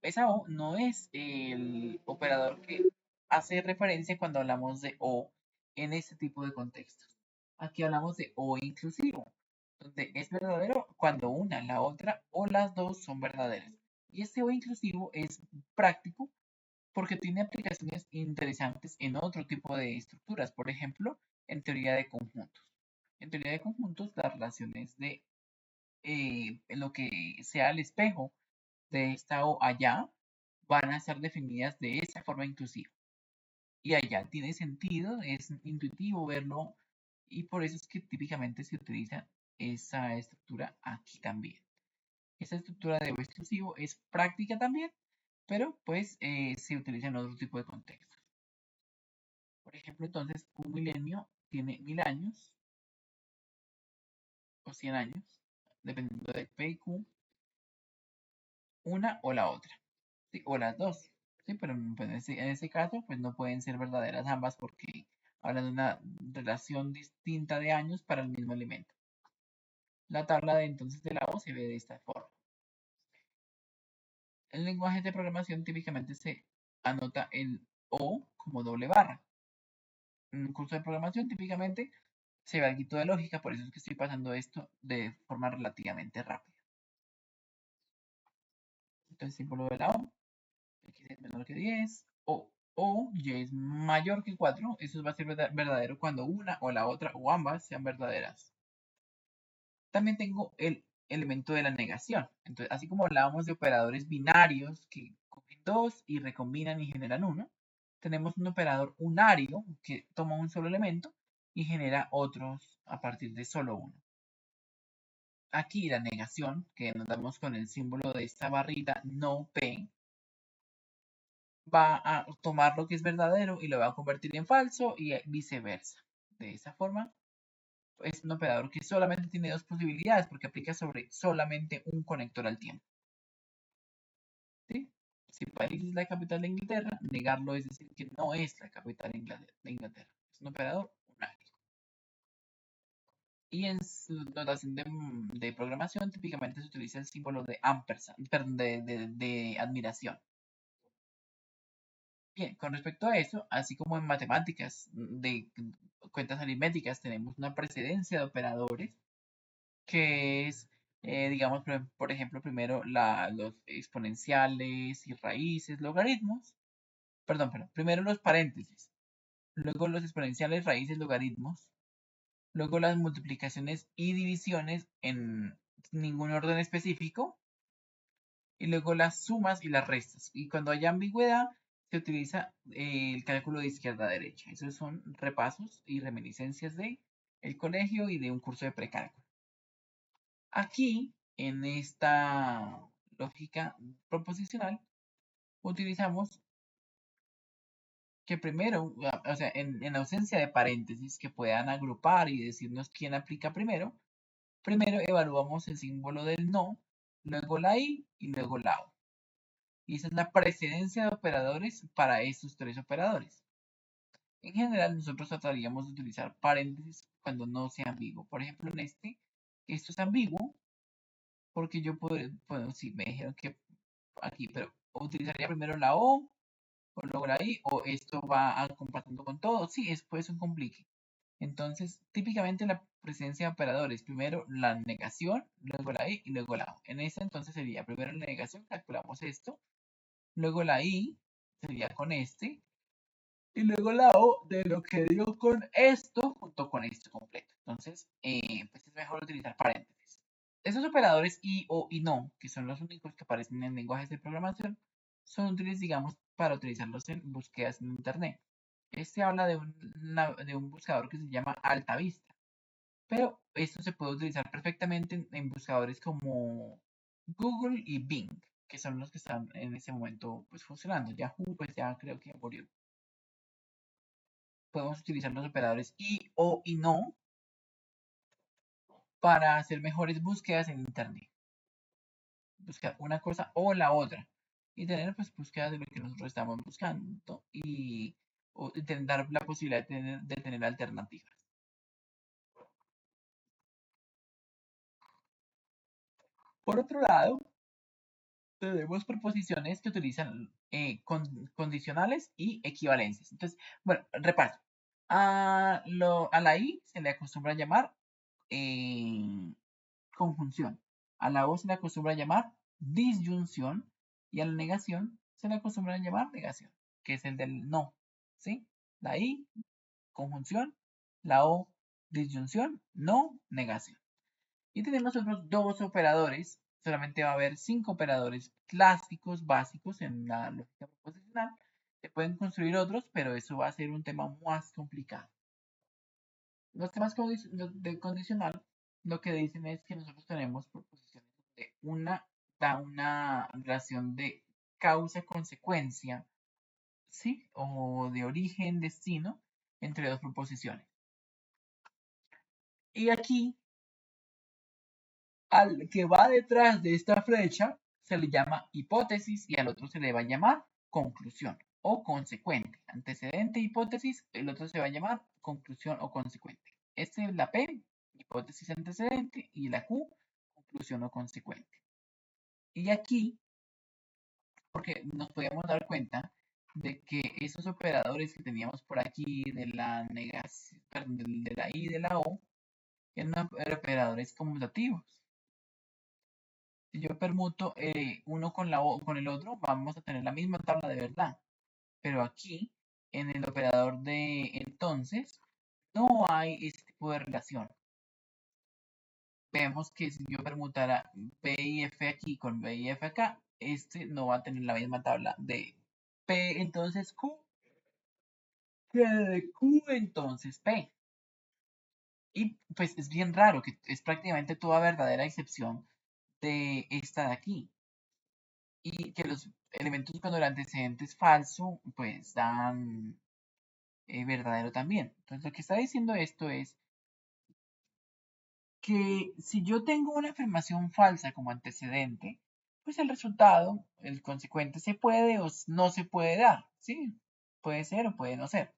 esa O no es el operador que hace referencia cuando hablamos de O en este tipo de contextos. Aquí hablamos de O inclusivo, donde es verdadero cuando una, la otra o las dos son verdaderas. Y este O inclusivo es práctico porque tiene aplicaciones interesantes en otro tipo de estructuras, por ejemplo, en teoría de conjuntos. En teoría de conjuntos, las relaciones de lo que sea el espejo de esta o allá van a ser definidas de esa forma inclusiva. Y allá tiene sentido, es intuitivo verlo y por eso es que típicamente se utiliza esa estructura aquí también. Esta estructura de O exclusivo es práctica también, pero pues se utiliza en otro tipo de contextos. Por ejemplo, entonces un milenio tiene 1000 años o 100 años, dependiendo de P y Q, una o la otra, ¿sí? O las dos, ¿sí? Pero pues, en ese caso, pues no pueden ser verdaderas ambas porque hablan de una relación distinta de años para el mismo elemento. La tabla de entonces de la O se ve de esta forma. En lenguajes de programación típicamente se anota el O como doble barra. En un curso de programación típicamente se ve algo de lógica, por eso es que estoy pasando esto de forma relativamente rápida. Entonces, símbolo de la O, X es menor que 10, o Y es mayor que 4, eso va a ser verdadero cuando una o la otra o ambas sean verdaderas. También tengo el elemento de la negación. Entonces, así como hablábamos de operadores binarios que cogen 2 y recombinan y generan 1, tenemos un operador unario que toma un solo elemento y genera otros a partir de solo uno. Aquí la negación, que nos damos con el símbolo de esta barrita no P, va a tomar lo que es verdadero y lo va a convertir en falso y viceversa. De esa forma, es un operador que solamente tiene dos posibilidades porque aplica sobre solamente un conector al tiempo. ¿Sí? Si París es la capital de Inglaterra, negarlo es decir que no es la capital de Inglaterra. Es un operador unánico. Y en su notación de programación típicamente se utiliza el símbolo de ampersand, perdón, de admiración. Bien, con respecto a eso, así como en matemáticas de cuentas aritméticas tenemos una precedencia de operadores que es, digamos, por ejemplo, primero los exponenciales y raíces, logaritmos, perdón, primero los paréntesis, luego los exponenciales, raíces, logaritmos, luego las multiplicaciones y divisiones en ningún orden específico, y luego las sumas y las restas. Y cuando hay ambigüedad, se utiliza el cálculo de izquierda a derecha. Esos son repasos y reminiscencias de el colegio y de un curso de precálculo. Aquí, en esta lógica proposicional, utilizamos que primero, o sea, en ausencia de paréntesis que puedan agrupar y decirnos quién aplica primero, primero evaluamos el símbolo del no, luego la i y luego la o. Y esa es la precedencia de operadores para estos tres operadores. En general, nosotros trataríamos de utilizar paréntesis cuando no sea ambiguo. Por ejemplo, en esto es ambiguo porque yo puedo, bueno, sí, me dijeron que aquí, pero utilizaría primero la o luego la I, o esto va compartiendo con todo. Sí, es pues un complique. Entonces, típicamente la presencia de operadores, primero la negación, luego la I y luego la O. En este entonces sería primero la negación, calculamos esto, luego la I sería con este, y luego la O de lo que dio con esto junto con esto completo. Entonces, pues es mejor utilizar paréntesis. Esos operadores y, o y no, que son los únicos que aparecen en lenguajes de programación, son útiles, digamos, para utilizarlos en búsquedas en Internet. Este habla de un buscador que se llama Altavista, pero esto se puede utilizar perfectamente en buscadores como Google y Bing, que son los que están en ese momento pues, funcionando. Yahoo, pues ya creo que murió. Podemos utilizar los operadores y, o y no para hacer mejores búsquedas en Internet. Buscar una cosa o la otra y tener pues búsquedas de lo que nosotros estamos buscando y o dar la posibilidad de tener alternativas. Por otro lado, tenemos proposiciones que utilizan condicionales y equivalencias. Entonces, bueno, repaso. A la I se le acostumbra a llamar eh, conjunción. A la O se le acostumbra a llamar disyunción. Y a la negación se le acostumbra a llamar negación, que es el del no. ¿Sí? La I, conjunción. La O, disyunción. No, negación. Y tenemos otros dos operadores. Solamente va a haber 5 operadores clásicos, básicos en la lógica proposicional. Se pueden construir otros, pero eso va a ser un tema más complicado. Los temas de condicional lo que dicen es que nosotros tenemos proposiciones de da una relación de causa-consecuencia, ¿sí? O de origen-destino entre dos proposiciones. Y aquí al que va detrás de esta flecha se le llama hipótesis y al otro se le va a llamar conclusión o consecuente. Antecedente, hipótesis, el otro se va a llamar conclusión o consecuente. Esta es la P, hipótesis antecedente, y la Q, conclusión o consecuente. Y aquí, porque nos podíamos dar cuenta de que esos operadores que teníamos por aquí de la negación, perdón, de la I y de la O, eran operadores conmutativos. Si yo permuto uno con el otro, vamos a tener la misma tabla de verdad. Pero aquí, en el operador de entonces, no hay este tipo de relación. Vemos que si yo permutara P y F aquí con B y F acá, este no va a tener la misma tabla de P entonces Q que de Q entonces P. Y pues es bien raro, que es prácticamente toda verdadera excepción de esta de aquí. Y que los elementos cuando el antecedente es falso, pues dan verdadero también. Entonces lo que está diciendo esto es que si yo tengo una afirmación falsa como antecedente, pues el resultado, el consecuente, se puede o no se puede dar, ¿sí? Puede ser o puede no ser.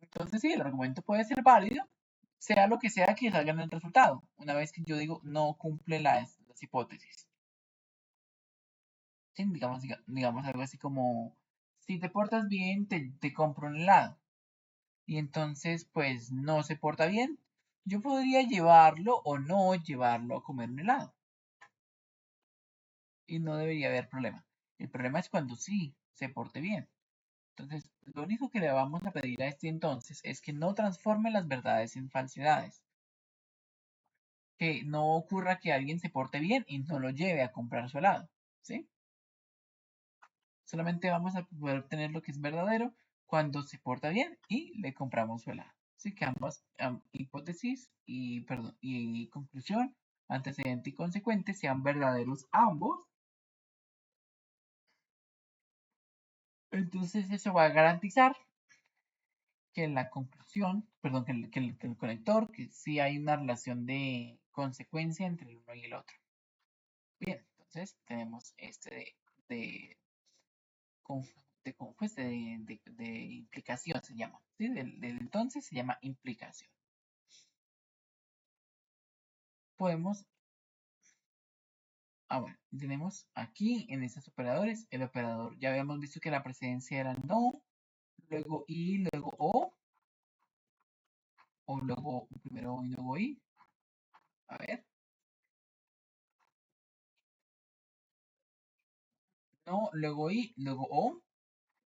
Entonces sí, el argumento puede ser válido, sea lo que sea que salga en el resultado, una vez que yo digo no cumple las hipótesis. ¿Sí? Digamos algo así como, si te portas bien, te compro un helado. Y entonces, pues no se porta bien, yo podría llevarlo o no llevarlo a comer un helado. Y no debería haber problema. El problema es cuando sí se porte bien. Entonces, lo único que le vamos a pedir a este entonces es que no transforme las verdades en falsedades. Que no ocurra que alguien se porte bien y no lo lleve a comprar su helado. ¿Sí? Solamente vamos a poder obtener lo que es verdadero cuando se porta bien y le compramos su helado. Así que ambas hipótesis y conclusión, antecedente y consecuente sean verdaderos ambos. Entonces eso va a garantizar que la conclusión, perdón, que el conector, que sí hay una relación de consecuencia entre el uno y el otro. Bien, entonces tenemos este de pues de implicación se llama, ¿sí? Del entonces se llama implicación. Podemos, bueno, tenemos aquí en estos operadores, el operador, ya habíamos visto que la precedencia era no, luego y, luego o luego primero o y luego y. A ver, no, luego y, luego o,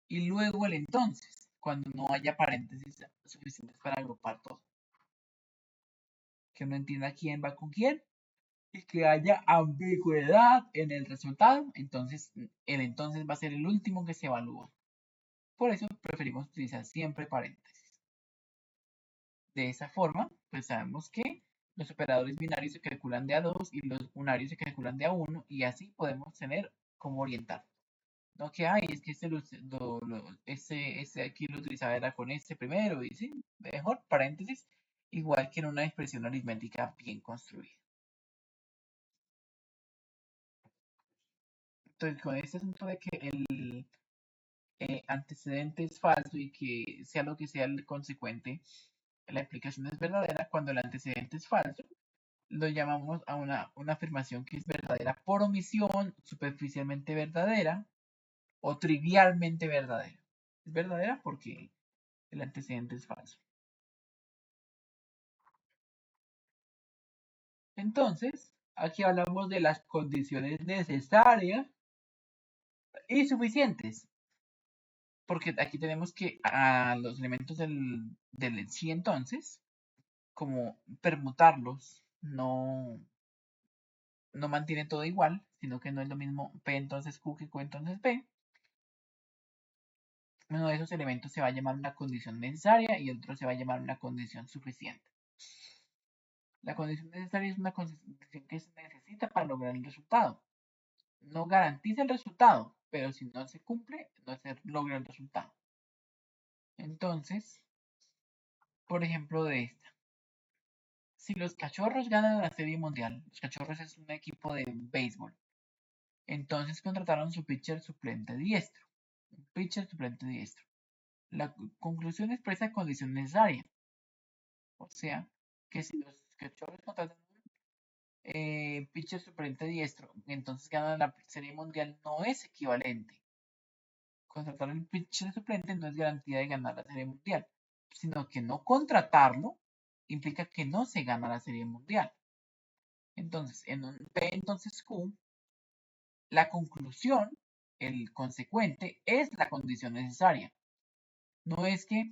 y luego el entonces, cuando no haya paréntesis suficientes para agrupar todo. Que uno entienda quién va con quién y que haya ambigüedad en el resultado, entonces el entonces va a ser el último que se evalúa. Por eso preferimos utilizar siempre paréntesis. De esa forma, pues sabemos que los operadores binarios se calculan de a 2 y los unarios se calculan de a 1 y así podemos tener cómo orientar. No que hay, es que este aquí lo utilizaba era con este primero y sí, mejor paréntesis, igual que en una expresión aritmética bien construida. Entonces, con este asunto de que el antecedente es falso y que sea lo que sea el consecuente, la implicación es verdadera cuando el antecedente es falso, lo llamamos a una afirmación que es verdadera por omisión, superficialmente verdadera o trivialmente verdadera. Es verdadera porque el antecedente es falso. Entonces, aquí hablamos de las condiciones necesarias y suficientes, porque aquí tenemos que a los elementos del sí entonces, como permutarlos, no mantiene todo igual, sino que no es lo mismo P entonces Q que Q entonces P. Uno de esos elementos se va a llamar una condición necesaria y el otro se va a llamar una condición suficiente. La condición necesaria es una condición que se necesita para lograr el resultado. No garantiza el resultado, pero si no se cumple, no se logra el resultado. Entonces, por ejemplo, de esta. Si los cachorros ganan la Serie Mundial, los cachorros es un equipo de béisbol, entonces contrataron su pitcher suplente diestro. Un pitcher suplente diestro. La conclusión expresa condición necesaria. O sea, que si los cachorros contratan un pitcher suplente diestro, entonces ganan la Serie Mundial, no es equivalente. Contratar el pitcher suplente no es garantía de ganar la Serie Mundial, sino que no contratarlo implica que no se gana la Serie Mundial. Entonces, en un P entonces Q, la conclusión, el consecuente, es la condición necesaria. No es que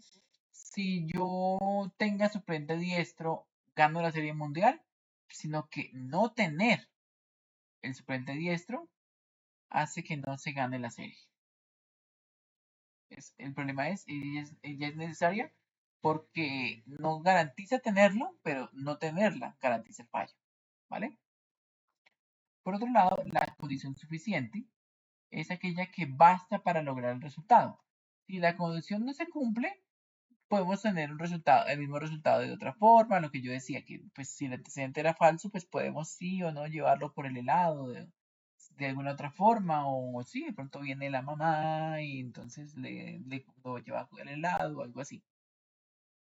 si yo tenga suplente diestro, gano la Serie Mundial, sino que no tener el suplente diestro hace que no se gane la serie. El problema es, ella es necesaria porque no garantiza tenerlo, pero no tenerla garantiza el fallo, ¿vale? Por otro lado, la condición suficiente es aquella que basta para lograr el resultado. Si la condición no se cumple, podemos tener un resultado, el mismo resultado de otra forma, lo que yo decía, que pues si el antecedente era falso, pues podemos sí o no llevarlo por el helado de alguna otra forma, o sí, de pronto viene la mamá y entonces le lo lleva el helado o algo así.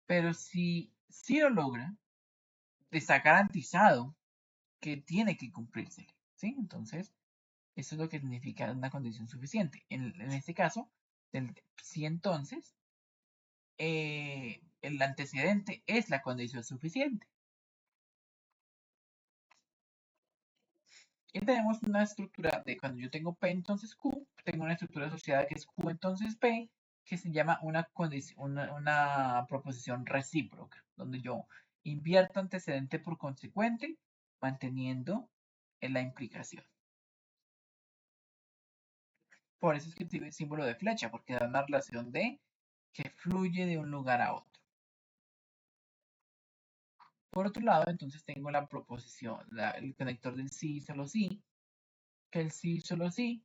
Pero si lo logra, está garantizado que tiene que cumplirse, ¿sí? Entonces, eso es lo que significa una condición suficiente. En este caso, si entonces el antecedente es la condición suficiente. Y tenemos una estructura de cuando yo tengo P entonces Q, tengo una estructura asociada que es Q entonces P, que se llama una proposición recíproca, donde yo invierto antecedente por consecuente, manteniendo en la implicación. Por eso es que tiene el símbolo de flecha, porque da una relación de que fluye de un lugar a otro. Por otro lado, entonces tengo la proposición, el conector del sí solo sí, que el sí solo sí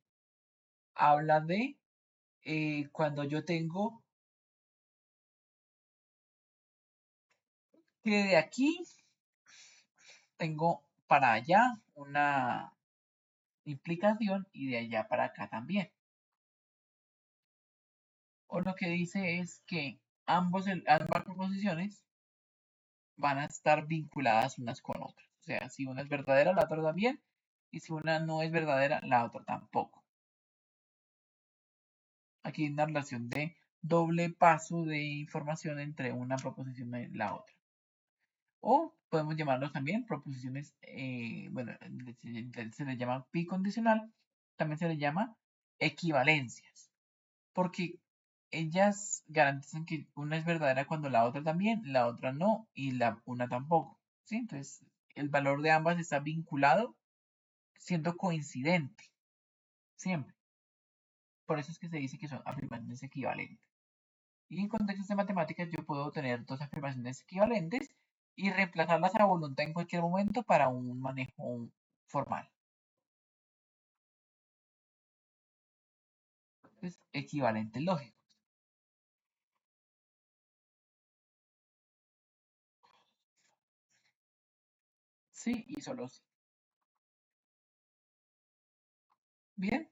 habla de cuando yo tengo que de aquí tengo para allá una implicación y de allá para acá también. O lo que dice es que ambas proposiciones van a estar vinculadas unas con otras. O sea, si una es verdadera, la otra también. Y si una no es verdadera, la otra tampoco. Aquí hay una relación de doble paso de información entre una proposición y la otra. O podemos llamarlos también proposiciones, bueno, se le llama bicondicional, también se le llama equivalencias, porque ellas garantizan que una es verdadera cuando la otra también, la otra no y una tampoco, ¿sí? Entonces, el valor de ambas está vinculado siendo coincidente, siempre. Por eso es que se dice que son afirmaciones equivalentes. Y en contextos de matemáticas yo puedo tener dos afirmaciones equivalentes y reemplazarlas a voluntad en cualquier momento para un manejo formal. Es equivalente lógico. Sí y solo sí. Bien,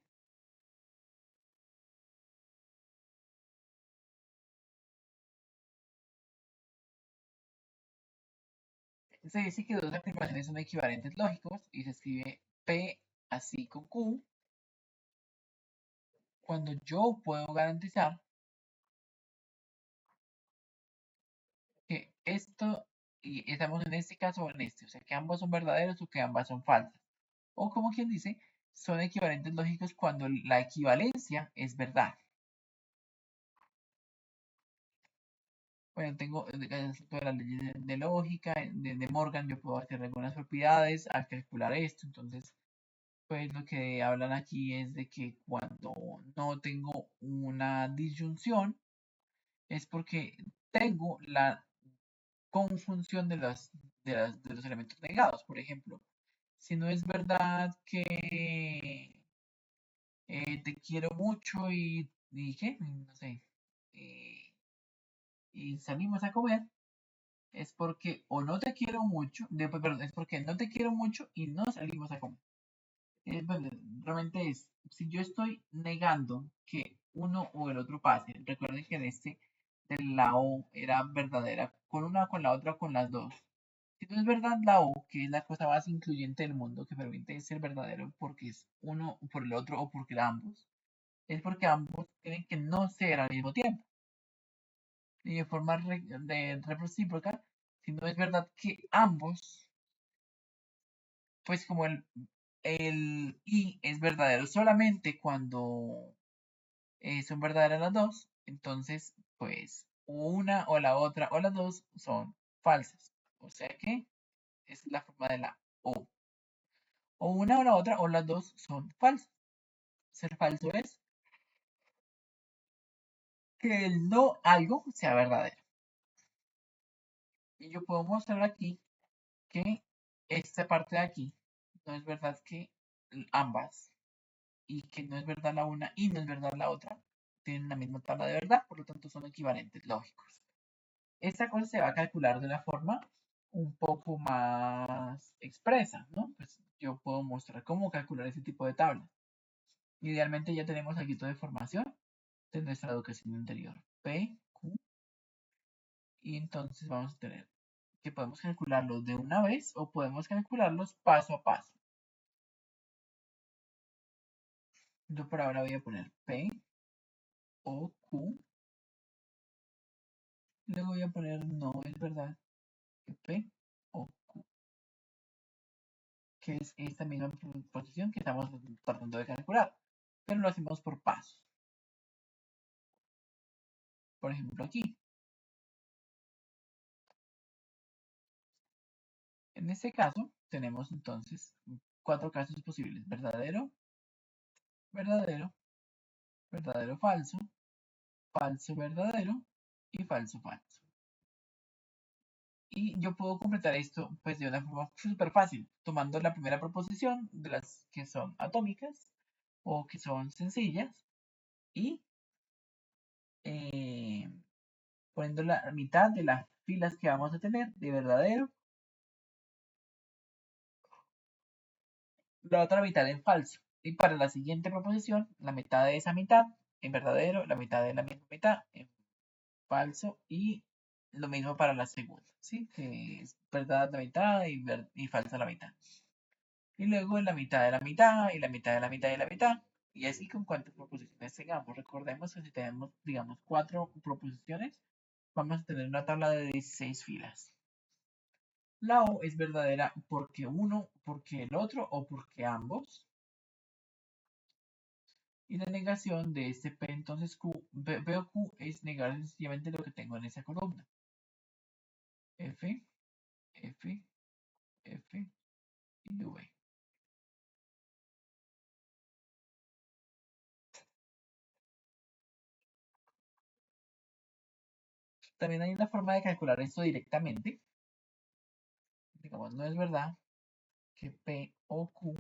Se dice que dos afirmaciones son equivalentes lógicos y se escribe P así con Q cuando yo puedo garantizar que esto, y estamos en este caso o en este, o sea, que ambos son verdaderos o que ambas son falsas. O como quien dice, son equivalentes lógicos cuando la equivalencia es verdad. Bueno, tengo todas las leyes de lógica de Morgan, yo puedo hacer algunas propiedades al calcular esto, entonces pues lo que hablan aquí es de que cuando no tengo una disyunción es porque tengo la conjunción de los elementos negados. Por ejemplo, si no es verdad que te quiero mucho y ¿qué? No sé, eh, y salimos a comer, es porque o no te quiero mucho, perdón, es porque no te quiero mucho y no salimos a comer. Bueno, realmente es, si yo estoy negando que uno o el otro pase, recuerden que en este de la O era verdadera con una, con la otra, con las dos. Si no es verdad la O, que es la cosa más incluyente del mundo que permite ser verdadero porque es uno por el otro o porque ambos, es porque ambos tienen que no ser al mismo tiempo. Y de forma de recíproca, si no es verdad que ambos, pues como el I es verdadero solamente cuando son verdaderas las dos, entonces pues una o la otra o las dos son falsas. O sea que esa es la forma de la O. O una o la otra o las dos son falsas. Ser falso es que el no algo sea verdadero. Y yo puedo mostrar aquí que esta parte de aquí no es verdad que ambas y que no es verdad la una y no es verdad la otra tienen la misma tabla de verdad, por lo tanto son equivalentes lógicos. Esta cosa se va a calcular de una forma un poco más expresa, ¿no? Pues yo puedo mostrar cómo calcular ese tipo de tabla. Idealmente ya tenemos aquí toda información de nuestra educación anterior. P, Q, y entonces vamos a tener que podemos calcularlos de una vez o podemos calcularlos paso a paso. Yo por ahora voy a poner P o Q. Luego voy a poner no es verdad que P o Q, que es esta misma posición que estamos tratando de calcular, pero lo hacemos por pasos. Por ejemplo, aquí. En este caso, tenemos entonces cuatro casos posibles: verdadero, verdadero, verdadero falso, falso verdadero y falso falso. Y yo puedo completar esto pues de una forma súper fácil, tomando la primera proposición de las que son atómicas o que son sencillas y eh, poniendo la mitad de las filas que vamos a tener de verdadero, la otra mitad en falso. Y para la siguiente proposición, la mitad de esa mitad en verdadero, la mitad de la misma mitad en falso y lo mismo para la segunda, ¿sí? Que es verdad la mitad y falsa la mitad. Y luego la mitad de la mitad y la mitad de la mitad y la mitad. Y así con cuántas proposiciones tengamos. Recordemos que si tenemos, digamos, cuatro proposiciones, vamos a tener una tabla de 16 filas. La O es verdadera porque uno, porque el otro o porque ambos. Y la negación de este P, entonces Q, P o Q es negar sencillamente lo que tengo en esa columna. F, F, F y V. También hay una forma de calcular esto directamente. Digamos, no es verdad que P o Q,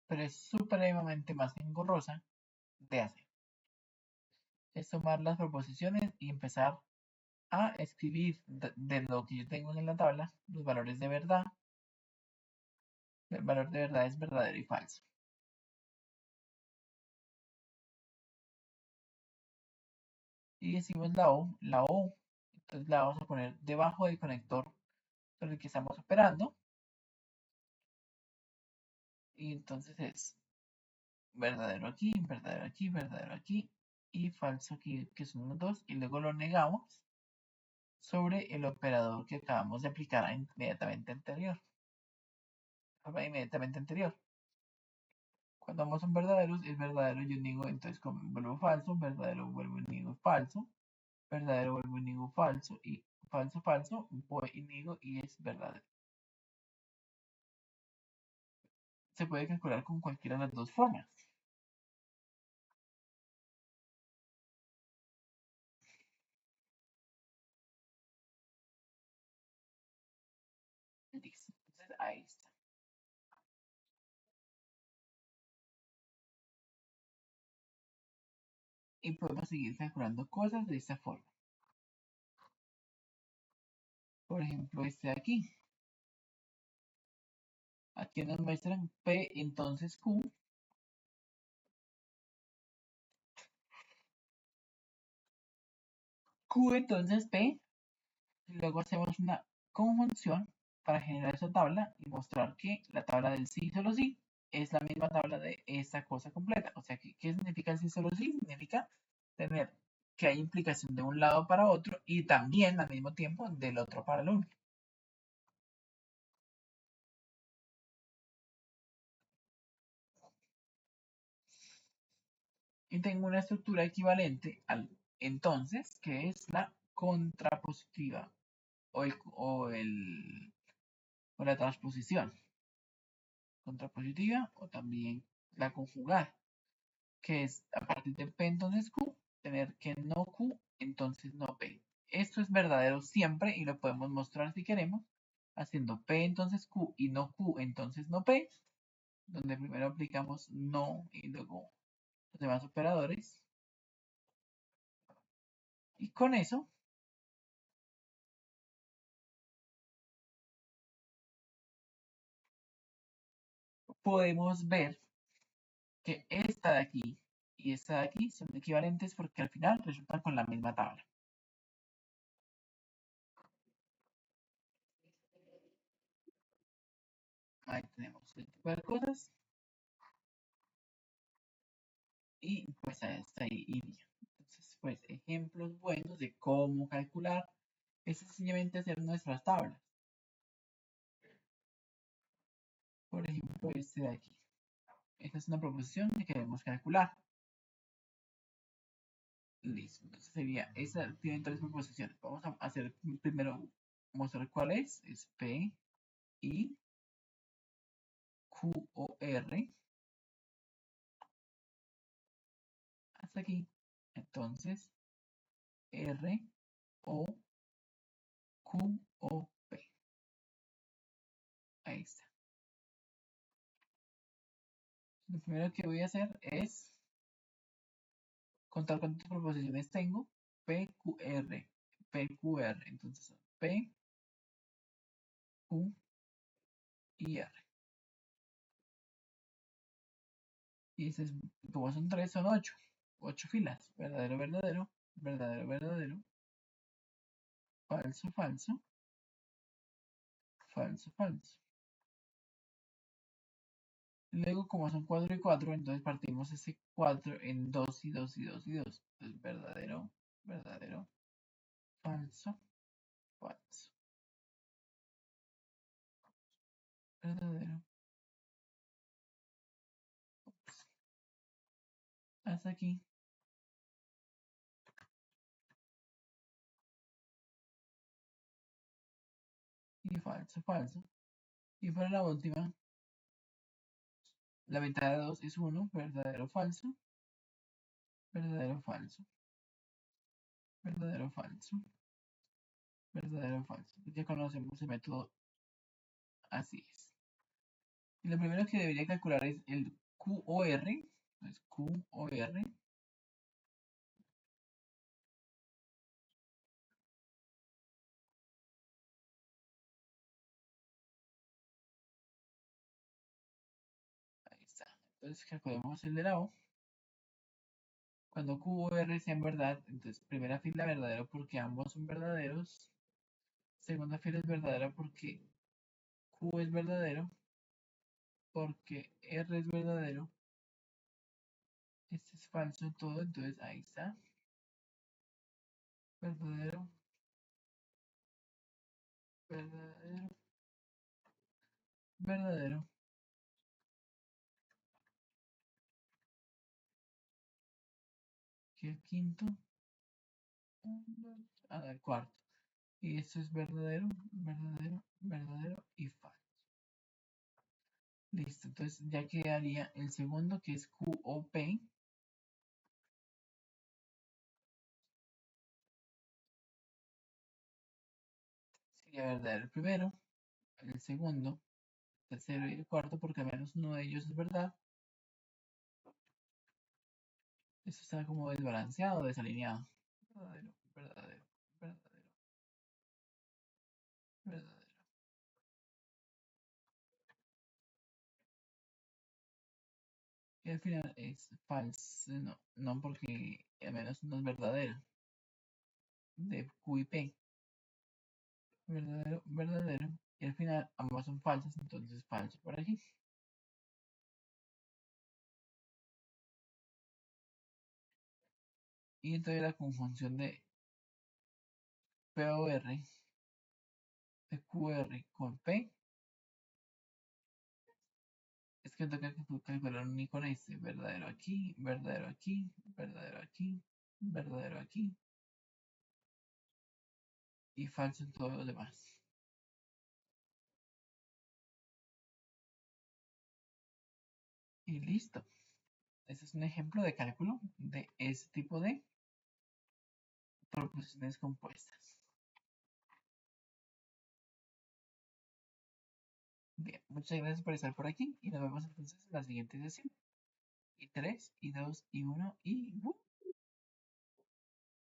pero es supremamente más engorrosa de hacer. Es tomar las proposiciones y empezar a escribir de lo que yo tengo en la tabla los valores de verdad. El valor de verdad es verdadero y falso. Y decimos la O Entonces la vamos a poner debajo del conector con el que estamos operando. Y entonces es verdadero aquí, verdadero aquí, verdadero aquí y falso aquí, que son los dos. Y luego lo negamos sobre el operador que acabamos de aplicar inmediatamente anterior. Inmediatamente anterior. Cuando ambos son verdaderos, es verdadero, yo niego, entonces como vuelvo falso, verdadero, vuelvo y niego falso, verdadero, vuelvo y niego falso, y falso, falso, voy y niego y es verdadero. Se puede calcular con cualquiera de las dos formas. Listo. Entonces ahí está. Y podemos seguir calculando cosas de esta forma. Por ejemplo, este de aquí. Aquí nos muestran P, entonces Q. Q, entonces P. Y luego hacemos una conjunción para generar esa tabla y mostrar que la tabla del sí solo sí es la misma tabla de esta cosa completa. O sea, ¿qué significa el sí solo sí? Significa tener que hay implicación de un lado para otro y también al mismo tiempo del otro para el uno. Y tengo una estructura equivalente al entonces, que es la contrapositiva o la transposición. Contrapositiva o también la conjugar, que es a partir de P entonces Q, tener que no Q, entonces no P. Esto es verdadero siempre y lo podemos mostrar si queremos, haciendo P entonces Q y no Q, entonces no P, donde primero aplicamos no y luego los demás operadores. Y con eso podemos ver que esta de aquí y esta de aquí son equivalentes porque al final resultan con la misma tabla. Ahí tenemos este tipo de cosas. Y pues hasta ahí iría. Entonces, pues ejemplos buenos de cómo calcular es sencillamente hacer nuestras tablas. Por ejemplo, este de aquí. Esta es una proposición que queremos calcular. Listo. Entonces sería, esa tiene tres proposiciones. Vamos a hacer primero, mostrar cuál es. Es P, I, Q, O, R. Hasta aquí. Entonces, R, O, Q, O, P. Ahí está. Lo primero que voy a hacer es contar cuántas proposiciones tengo. PQR. PQR. Entonces, P, Q y R. Y ese es, como son tres, son ocho. Ocho filas. Verdadero, verdadero. Verdadero, verdadero. Falso, falso. Falso, falso. Luego, como son 4 y 4, entonces partimos ese 4 en 2 y 2 y 2 y 2. Entonces, verdadero, verdadero, falso, falso. Verdadero. Hasta aquí. Y falso, falso. Y para la última, la mitad de 2 es 1, verdadero, falso, verdadero, falso, verdadero, falso, verdadero, falso. Ya conocemos el método, así es. Y lo primero que debería calcular es el QOR, es QOR, ahí está. Entonces calculemos el de la O. Cuando Q o R sean verdad, entonces primera fila verdadero porque ambos son verdaderos. Segunda fila es verdadera porque Q es verdadero, porque R es verdadero. Este es falso todo, entonces ahí está. Verdadero, verdadero, verdadero. Aquí el quinto, el cuarto. Y esto es verdadero, verdadero, verdadero y falso. Listo, entonces ya quedaría el segundo que es Q o P. Sería verdadero el primero, el segundo, el tercero y el cuarto, porque al menos uno de ellos es verdad. Esto está como desbalanceado, desalineado. Verdadero, verdadero, verdadero, verdadero. Y al final es falso, no, no porque al menos no es verdadero. De Q y P, verdadero, verdadero. Y al final ambas son falsas, entonces falso por aquí. Y entonces la conjunción de P o R, de QR con P, es que toca calcular un con este. Verdadero aquí, verdadero aquí, verdadero aquí, verdadero aquí. Y falso en todo lo demás. Y listo. Este es un ejemplo de cálculo de este tipo de proposiciones compuestas. Bien, muchas gracias por estar por aquí y nos vemos entonces en la siguiente sesión. Y 3, y 2, y 1, y...